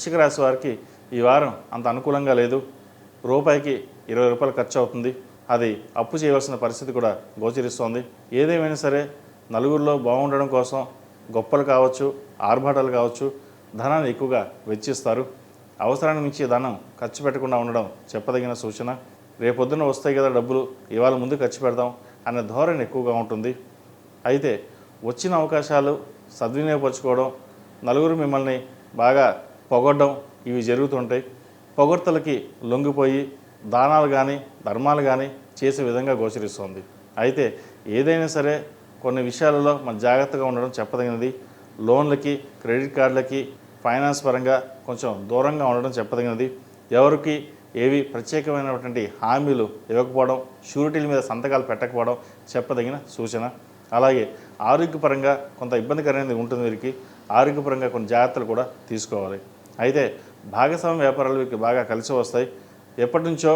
వృశ్చిక రాశి వారికి ఈ వారం అంత అనుకూలంగా లేదు. రూపాయికి 20 రూపాయలు ఖర్చు అవుతుంది. అది అప్పు చేయవలసిన పరిస్థితి కూడా గోచరిస్తోంది. ఏదేమైనా సరే నలుగురిలో బాగుండడం కోసం గొప్పలు కావచ్చు, ఆర్భాటాలు కావచ్చు, ధనాన్ని ఎక్కువగా వెచ్చిస్తారు. అవసరాన్ని మించి ధనం ఖర్చు పెట్టకుండా ఉండడం చెప్పదగిన సూచన. రేపొద్దున వస్తాయి కదా డబ్బులు, ఇవాళ ముందు ఖర్చు పెడదాం అనే ధోరణి ఎక్కువగా ఉంటుంది. అయితే వచ్చిన అవకాశాలు సద్వినియోగపరచుకోవడం, నలుగురు మిమ్మల్ని బాగా పొగడ్డం ఇవి జరుగుతుంటాయి. పొగడ్తలకి లొంగిపోయి దానాలు కానీ ధర్మాలు కానీ చేసే విధంగా గోచరిస్తుంది. అయితే ఏదైనా సరే కొన్ని విషయాలలో మన జాగ్రత్తగా ఉండడం చెప్పదగినది. లోన్లకి, క్రెడిట్ కార్డులకి, ఫైనాన్స్ పరంగా కొంచెం దూరంగా ఉండడం చెప్పదగినది. ఎవరికి ఏవి ప్రత్యేకమైనటువంటి హామీలు ఇవ్వకపోవడం, షూరిటీల మీద సంతకాలు పెట్టకపోవడం చెప్పదగిన సూచన. అలాగే ఆరోగ్యపరంగా కొంత ఇబ్బందికరమైనది ఉంటుంది. వీరికి ఆరోగ్యపరంగా కొన్ని జాగ్రత్తలు కూడా తీసుకోవాలి. అయితే భాగస్వామ్య వ్యాపారాలు వీరికి బాగా కలిసి వస్తాయి. ఎప్పటి నుంచో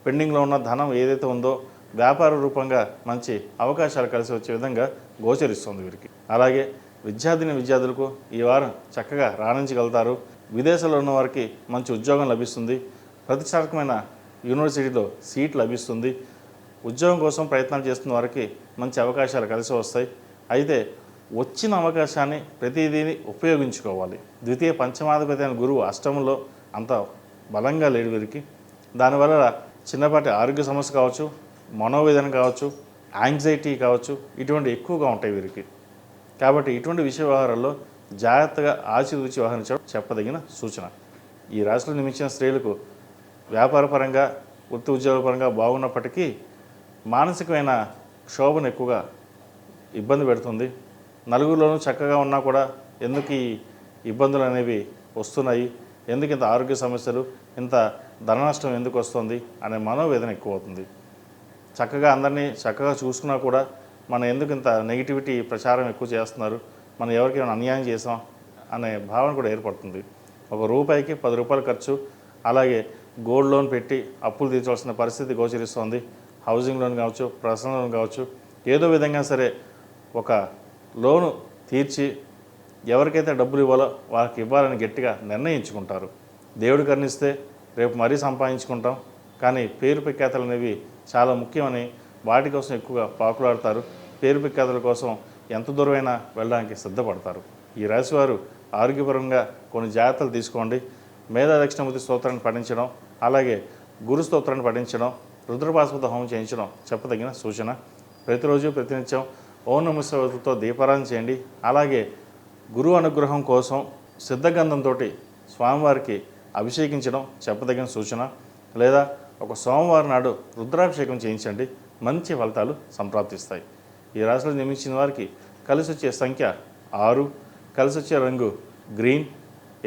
పెండింగ్లో ఉన్న ధనం ఏదైతే ఉందో వ్యాపార రూపంగా మంచి అవకాశాలు కలిసి వచ్చే విధంగా గోచరిస్తుంది వీరికి. అలాగే విద్యార్థులకు ఈ వారం చక్కగా రాణించగలుగుతారు. విదేశాల్లో ఉన్న వారికి మంచి ఉద్యోగం లభిస్తుంది. ప్రతిష్టాత్మకమైన యూనివర్సిటీలో సీట్ లభిస్తుంది. ఉద్యోగం కోసం ప్రయత్నాలు చేస్తున్న వారికి మంచి అవకాశాలు కలిసి వస్తాయి. అయితే వచ్చిన అవకాశాన్ని ప్రతిదీని ఉపయోగించుకోవాలి. ద్వితీయ పంచమాధిపతి అయిన గురువు అష్టమంలో అంత బలంగా లేడు వీరికి. దానివల్ల చిన్నపాటి ఆరోగ్య సమస్య కావచ్చు, మనోవేదన కావచ్చు, యాంగ్జైటీ కావచ్చు, ఇటువంటి ఎక్కువగా ఉంటాయి వీరికి. కాబట్టి ఇటువంటి విషయ వ్యవహారాల్లో జాగ్రత్తగా ఆచితూచి వ్యవహరించడం చెప్పదగిన సూచన. ఈ రాశిలో నిమించిన స్త్రీలకు వ్యాపారపరంగా, వృత్తి ఉద్యోగపరంగా బాగున్నప్పటికీ మానసికమైన క్షోభను ఎక్కువగా ఇబ్బంది పెడుతుంది. నలుగురిలోనూ చక్కగా ఉన్నా కూడా ఎందుకు ఈ ఇబ్బందులు అనేవి వస్తున్నాయి, ఎందుకు ఇంత ఆరోగ్య సమస్యలు, ఇంత ధన నష్టం ఎందుకు వస్తుంది అనే మనోవేదన ఎక్కువ అవుతుంది. చక్కగా అందరినీ చక్కగా చూసుకున్నా కూడా మనం ఎందుకు ఇంత నెగిటివిటీ ప్రచారం ఎక్కువ చేస్తున్నారు, మనం ఎవరికైనా అన్యాయం చేసాం అనే భావన కూడా ఏర్పడుతుంది. ఒక రూపాయికి 10 రూపాయలు ఖర్చు. అలాగే గోల్డ్ లోన్ పెట్టి అప్పులు తీర్చవలసిన పరిస్థితి గోచరిస్తోంది. హౌసింగ్ లోన్ కావచ్చు, పర్సనల్ లోన్ కావచ్చు, ఏదో విధంగా సరే ఒక లోను తీర్చి ఎవరికైతే డబ్బులు ఇవ్వాలో వాళ్ళకి ఇవ్వాలని గట్టిగా నిర్ణయించుకుంటారు. దేవుడు కరుణిస్తే రేపు మరీ సంపాదించుకుంటాం, కానీ పేరు ప్రఖ్యాతలు అనేవి చాలా ముఖ్యమని వాటి కోసం ఎక్కువగా పాకులాడతారు. పేరు ప్రఖ్యాతల కోసం ఎంత దూరమైనా వెళ్ళడానికి సిద్ధపడతారు. ఈ రాశివారు ఆరోగ్యపరంగా కొన్ని జాగ్రత్తలు తీసుకోండి. మేధా దక్షిణమూర్తి స్తోత్రాన్ని పఠించడం, అలాగే గురు స్తోత్రాన్ని పఠించడం, రుద్రపాశుపత హోమం చేయించడం చెప్పదగిన సూచన. ప్రతిరోజు ప్రతినిత్యం ఓం నమః శివాయతో దీపారాధన చేయండి. అలాగే గురువు అనుగ్రహం కోసం సిద్ధగంధంతో స్వామివారికి అభిషేకించడం చెప్పదగిన సూచన. లేదా ఒక సోమవారం నాడు రుద్రాభిషేకం చేయించండి, మంచి ఫలితాలు సంప్రాప్తిస్తాయి. ఈ రాశిలో జన్మించిన వారికి కలిసి వచ్చే సంఖ్య 6, కలిసి వచ్చే రంగు గ్రీన్.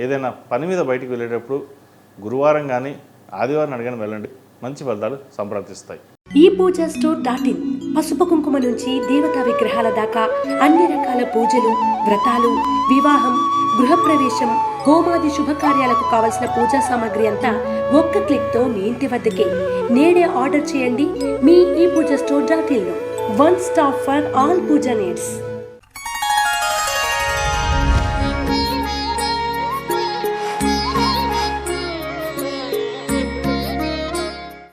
ఏదైనా పని మీద బయటికి వెళ్ళేటప్పుడు గురువారం కానీ ఆదివారం అడిగాని వెళ్ళండి, మంచి ఫలితాలు సంప్రాప్తిస్తాయి. ePoojaStore.in పసుపు కుంకుమ నుంచి దేవతా విగ్రహాల దాకా అన్ని రకాల పూజలు, వ్రతాలు, వివాహం, గృహప్రవేశం, హోమాది శుభకార్యాలకు కావలసిన పూజా సామాగ్రి అంతా ఒక్క క్లిక్తో మీ ఇంటి వద్దకే. నేడే ఆర్డర్ చేయండి మీ ePoojaStore.in లో. One stop for all puja needs.